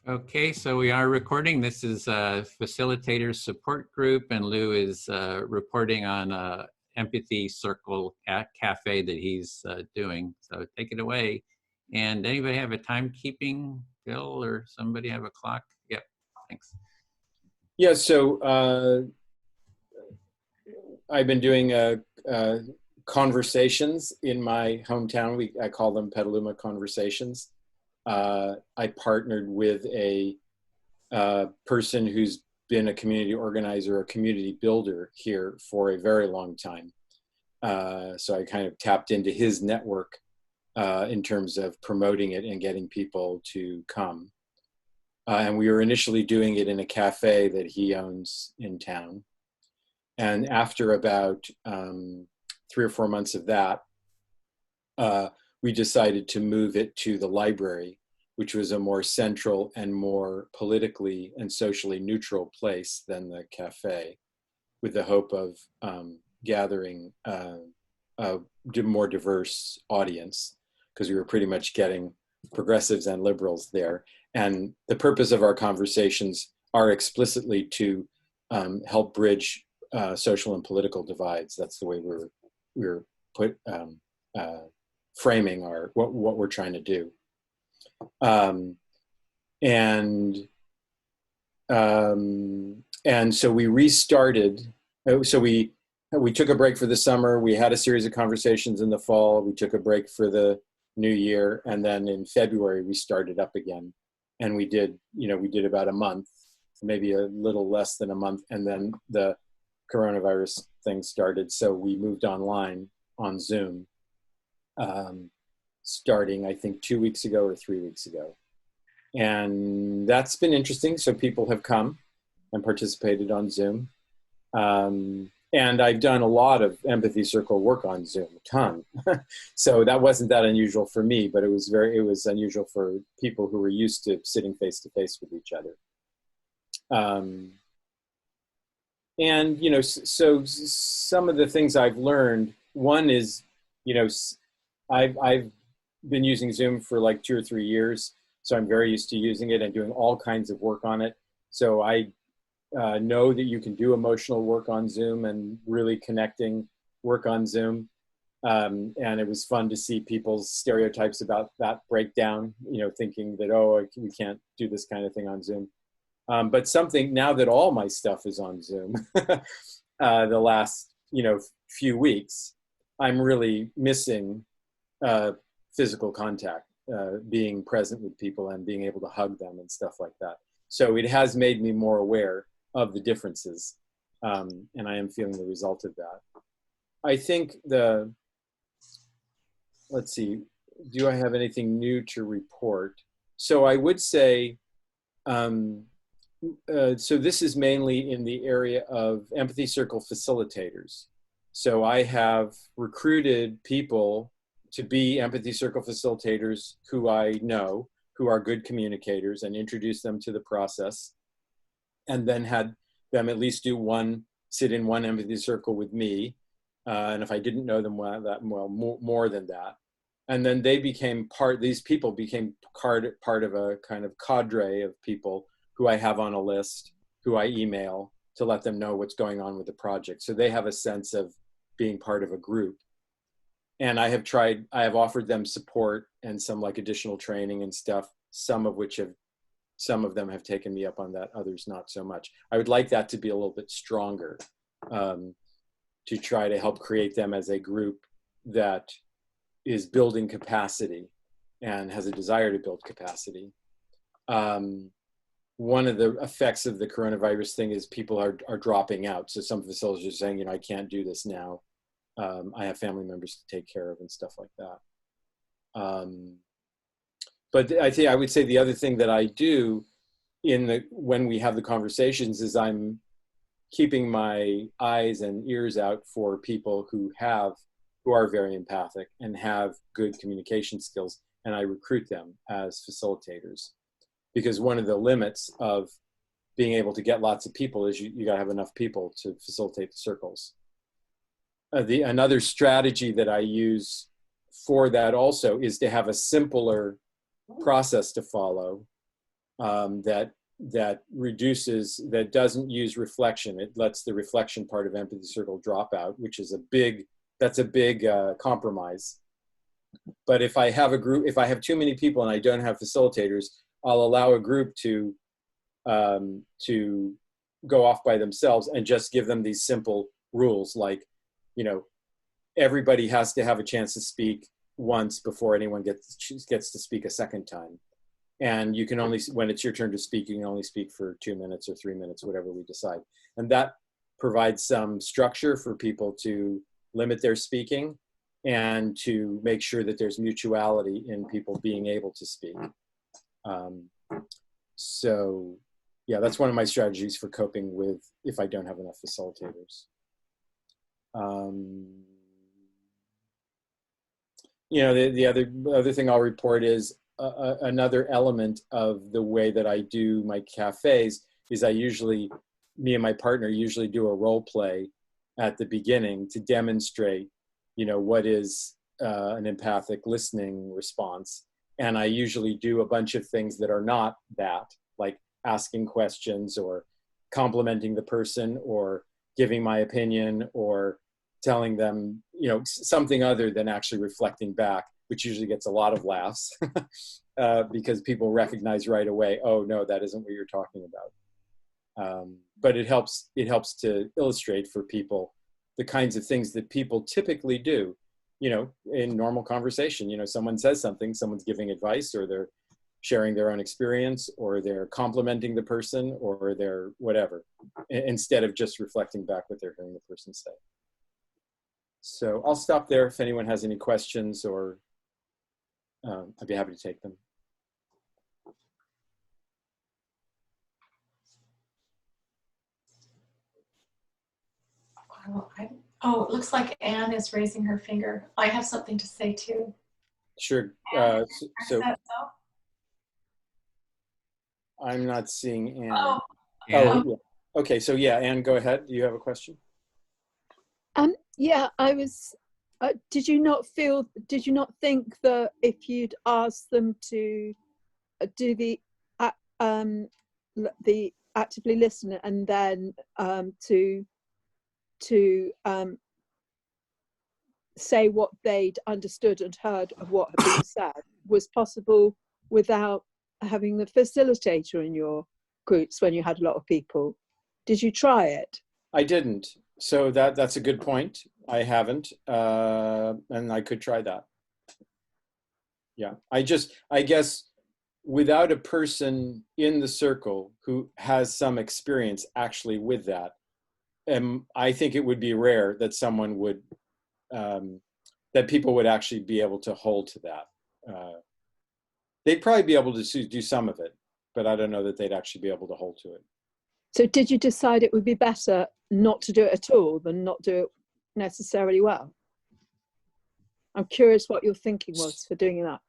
Okay, so we are recording. This is a facilitator support group, and Lou is reporting on a empathy circle cafe that he's doing. So take it away. And anybody have a timekeeping, Bill, or somebody have a clock? Yep, thanks. Yeah, so I've been doing conversations in my hometown. I call them Petaluma Conversations. I partnered with a person who's been a community organizer, a community builder here for a very long time. So I kind of tapped into his network in terms of promoting it and getting people to come. And we were initially doing it in a cafe that he owns in town. And after about 3 or 4 months of that, we decided to move it to the library, which was a more central and more politically and socially neutral place than the cafe, with the hope of gathering a more diverse audience, because we were pretty much getting progressives and liberals there. And the purpose of our conversations are explicitly to help bridge social and political divides. That's the way we're framing what we're trying to do. And so we restarted. So we took a break for the summer. We had a series of conversations in the fall. We took a break for the new year, and then in February we started up again. And we did about a month, maybe a little less than a month, and then the coronavirus thing started. So we moved online on Zoom, starting I think 2 weeks ago or 3 weeks ago. And that's been interesting. So people have come and participated on Zoom. And I've done a lot of empathy circle work on Zoom, a ton. So that wasn't that unusual for me, but it was unusual for people who were used to sitting face to face with each other. And, so some of the things I've learned, one is, I've been using Zoom for like 2 or 3 years. So I'm very used to using it and doing all kinds of work on it. So I know that you can do emotional work on Zoom and really connecting work on Zoom. And it was fun to see people's stereotypes about that breakdown, thinking that, oh, we can't do this kind of thing on Zoom. But something, now that all my stuff is on Zoom, the last, few weeks, I'm really missing physical contact, being present with people and being able to hug them and stuff like that. So it has made me more aware of the differences, and I am feeling the result of that. I think let's see, do I have anything new to report? So I would say, so this is mainly in the area of empathy circle facilitators. So I have recruited people to be empathy circle facilitators who I know, who are good communicators, and introduced them to the process, and then had them at least sit in one empathy circle with me. And if I didn't know them more than that. And then these people became part of a kind of cadre of people who I have on a list, who I email to let them know what's going on with the project. So they have a sense of being part of a group. And I have offered them support and some like additional training and stuff, some of them have taken me up on that, others not so much. I would like that to be a little bit stronger, to try to help create them as a group that is building capacity and has a desire to build capacity. One of the effects of the coronavirus thing is people are dropping out. So some facilities are saying, I can't do this now. I have family members to take care of and stuff like that. But I would say the other thing that I do when we have the conversations is I'm keeping my eyes and ears out for people who are very empathic and have good communication skills, and I recruit them as facilitators. Because one of the limits of being able to get lots of people is you gotta have enough people to facilitate the circles. Another strategy that I use for that also is to have a simpler process to follow, that reduces, that doesn't use reflection. It lets the reflection part of empathy circle drop out, which is that's a big compromise. But if I have a group, if I have too many people and I don't have facilitators, I'll allow a group to go off by themselves and just give them these simple rules, like, you know, everybody has to have a chance to speak once before anyone gets to speak a second time. And you can only, when it's your turn to speak, you can only speak for 2 minutes or 3 minutes, whatever we decide. And that provides some structure for people to limit their speaking and to make sure that there's mutuality in people being able to speak. So yeah, that's one of my strategies for coping with if I don't have enough facilitators. You know, the other thing I'll report is another element of the way that I do my cafes is me and my partner usually do a role play at the beginning to demonstrate, you know, what is an empathic listening response. And I usually do a bunch of things that are not that, like asking questions or complimenting the person or giving my opinion or telling them, you know, something other than actually reflecting back, which usually gets a lot of laughs because people recognize right away, oh no, that isn't what you're talking about. But it helps to illustrate for people the kinds of things that people typically do, you know, in normal conversation. You know, someone says something, someone's giving advice, or they're sharing their own experience, or they're complimenting the person, or they're whatever, instead of just reflecting back what they're hearing the person say. So I'll stop there if anyone has any questions, or I'd be happy to take them. Oh, it looks like Anne is raising her finger. I have something to say too. Sure. Anne, So that so? I'm not seeing Anne. Oh, oh yeah. Okay, so yeah, Anne, go ahead. Do you have a question? Yeah, I was. Did you not think that if you'd asked them to do the actively listen and then to say what they'd understood and heard of what had been said was possible without having the facilitator in your groups when you had a lot of people? Did you try it? I didn't. So that's a good point. I haven't, and I could try that. Yeah, I guess without a person in the circle who has some experience actually with that, I think it would be rare that someone would, that people would actually be able to hold to that. They'd probably be able to do some of it, but I don't know that they'd actually be able to hold to it. So did you decide it would be better not to do it at all than not do it necessarily well? I'm curious what your thinking was for doing that.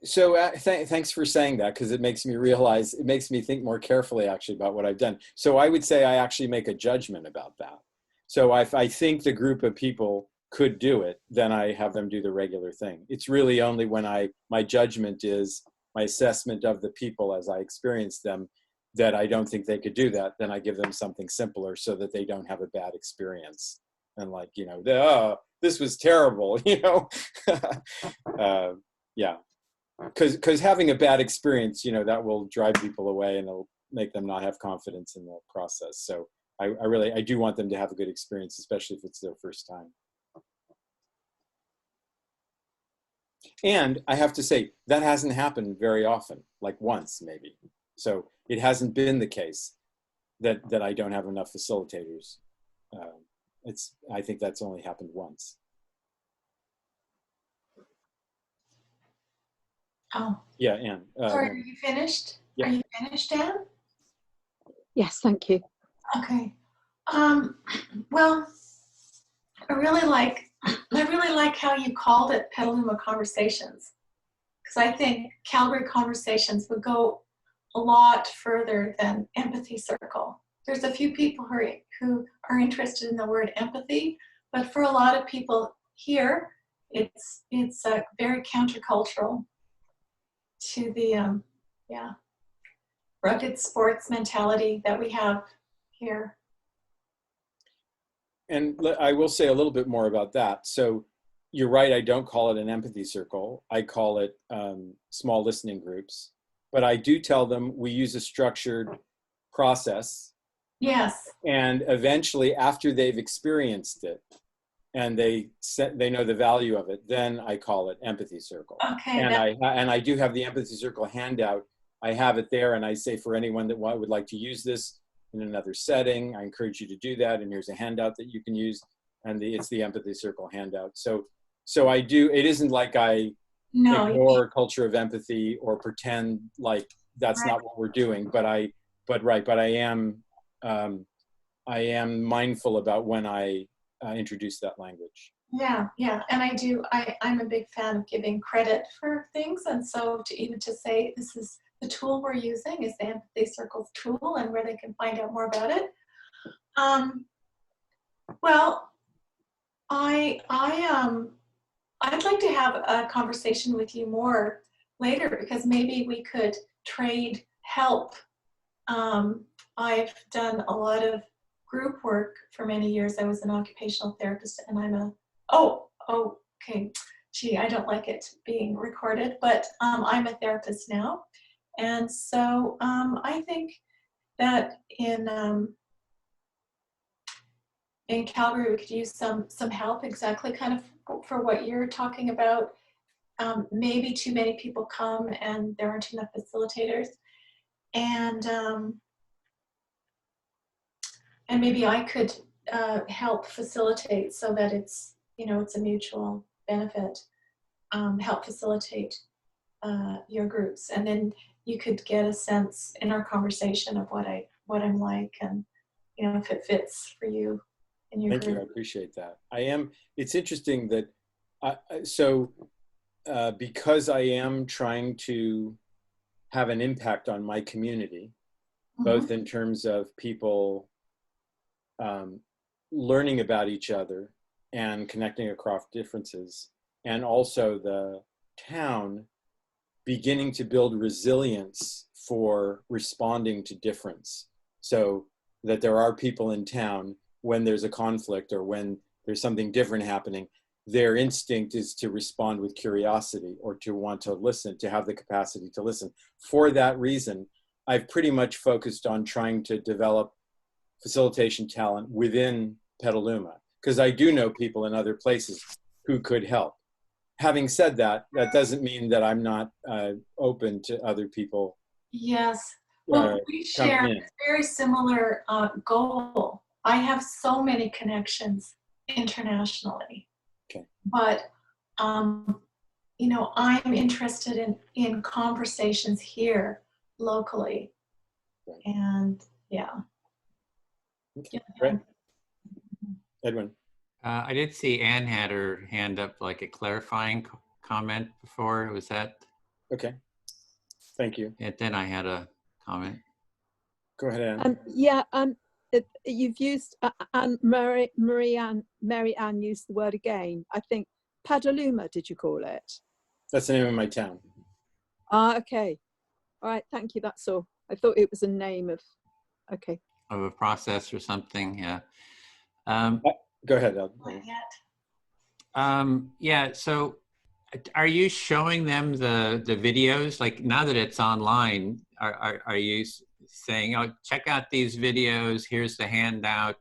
So thanks for saying that, because it makes me think more carefully actually about what I've done. So I would say I actually make a judgment about that. So if I think the group of people could do it, then I have them do the regular thing. It's really only when my judgment is my assessment of the people as I experience them, that I don't think they could do that, then I give them something simpler so that they don't have a bad experience. And like, you know, this was terrible, you know? Yeah, because having a bad experience, you know, that will drive people away and it'll make them not have confidence in the process. So I do want them to have a good experience, especially if it's their first time. And I have to say, that hasn't happened very often, like once maybe. So it hasn't been the case that I don't have enough facilitators. I think that's only happened once. Oh. Yeah, Anne. Sorry, are you finished? Yeah. Are you finished, Anne? Yes, thank you. Okay. Well, I really like how you called it Petaluma Conversations, because I think Calgary Conversations would go a lot further than Empathy Circle. There's a few people who are interested in the word empathy, but for a lot of people here, it's very countercultural to the yeah, rugged sports mentality that we have here. And I will say a little bit more about that. So you're right, I don't call it an empathy circle. I call it small listening groups. But I do tell them we use a structured process. Yes. And eventually, after they've experienced it and they know the value of it, then I call it empathy circle. Okay. And I do have the empathy circle handout. I have it there, and I say for anyone that would like to use this in another setting, I encourage you to do that. And here's a handout that you can use, and it's the empathy circle handout. So I do. It isn't like I ignore a culture of empathy or pretend like that's not what we're doing. But I am mindful about when I introduce that language. Yeah, and I'm a big fan of giving credit for things, and so to say this is the tool we're using is the Empathy Circles tool, and where they can find out more about it. Well, I'd like to have a conversation with you more later, because maybe we could trade help. I've done a lot of group work for many years. I was an occupational therapist, and I'm okay. Gee, I don't like it being recorded, but I'm a therapist now. And so I think that in Calgary, we could use some help exactly kind of for what you're talking about. Maybe too many people come and there aren't enough facilitators. And maybe I could help facilitate so that it's a mutual benefit. Help facilitate your groups, and then you could get a sense in our conversation of what I'm like, and if it fits for you in your group. Thank you. I appreciate that. It's interesting that because I am trying to have an impact on my community, both in terms of people learning about each other and connecting across differences, and also the town beginning to build resilience for responding to difference, so that there are people in town when there's a conflict or when there's something different happening, their instinct is to respond with curiosity or to want to listen, to have the capacity to listen. For that reason, I've pretty much focused on trying to develop facilitation talent within Petaluma, because I do know people in other places who could help. Having said that, that doesn't mean that I'm not open to other people. Yes. Well, we share a very similar goal. I have so many connections internationally. Okay. But, I'm interested in conversations here locally. Right. And yeah. Okay. Right. Edwin. I did see Anne had her hand up, like a clarifying comment before. Was that? Okay. Thank you. And then I had a comment. Go ahead, Anne. You've used, and Mary Ann used the word again. I think Petaluma, did you call it? That's the name of my town. Okay. All right, thank you, that's all. I thought it was a name of, okay. Of a process or something, yeah. Go ahead, Ed. Yeah, so are you showing them the videos? Like, now that it's online, are you saying, oh, check out these videos, here's the handout?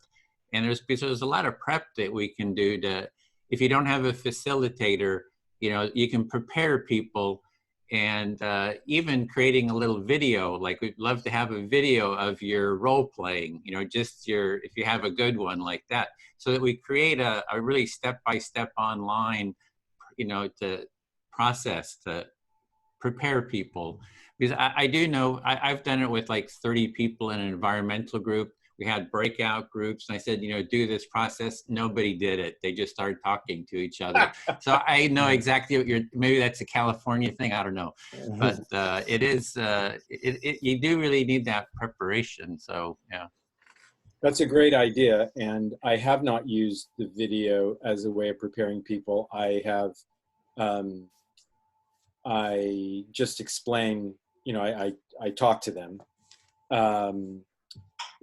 And there's a lot of prep that we can do to, if you don't have a facilitator, you can prepare people, and even creating a little video. Like, we'd love to have a video of your role playing, if you have a good one like that, so that we create a really step-by-step online, to process, to prepare people. Because I do know, I've done it with like 30 people in an environmental group. We had breakout groups, and I said, do this process. Nobody did it. They just started talking to each other. So I know exactly what maybe that's a California thing, I don't know. But it is, you do really need that preparation, so yeah. That's a great idea, and I have not used the video as a way of preparing people. I have, I just explain, you know, I talk to them,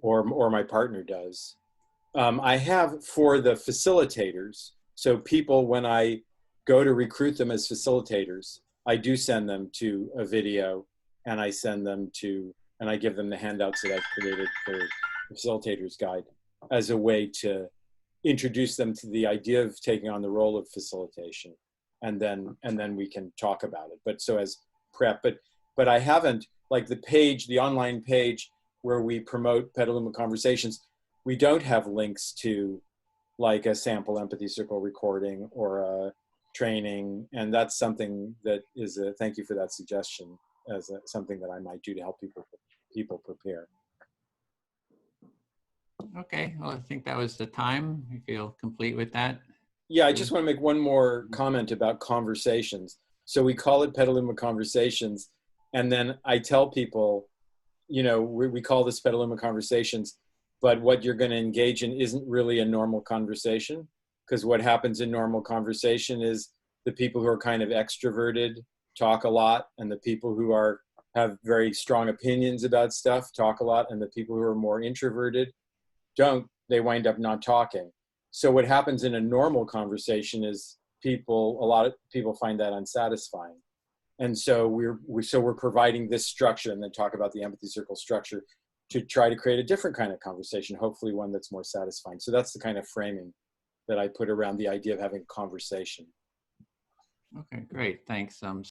or my partner does. I have for the facilitators, so people, when I go to recruit them as facilitators, I do send them to a video, and I send them to, and I give them the handouts that I've created for the Facilitator's Guide as a way to introduce them to the idea of taking on the role of facilitation, and then we can talk about it. But so as prep, but I haven't, like the page, the online page where we promote Petaluma Conversations, we don't have links to like a sample empathy circle recording or a training, and that's something that is a, thank you for that suggestion, as something that I might do to help people prepare. Okay, well, I think that was the time. You feel complete with that? Yeah, I just want to make one more comment about conversations. So we call it Petaluma Conversations, and then I tell people, you know, we call this Petaluma Conversations, but what you're going to engage in isn't really a normal conversation, because what happens in normal conversation is the people who are kind of extroverted talk a lot, and the people who have very strong opinions about stuff talk a lot, and the people who are more introverted don't, they wind up not talking. So what happens in a normal conversation is a lot of people find that unsatisfying. And so we're providing this structure, and then talk about the empathy circle structure to try to create a different kind of conversation, hopefully one that's more satisfying. So that's the kind of framing that I put around the idea of having a conversation. Okay, great, thanks.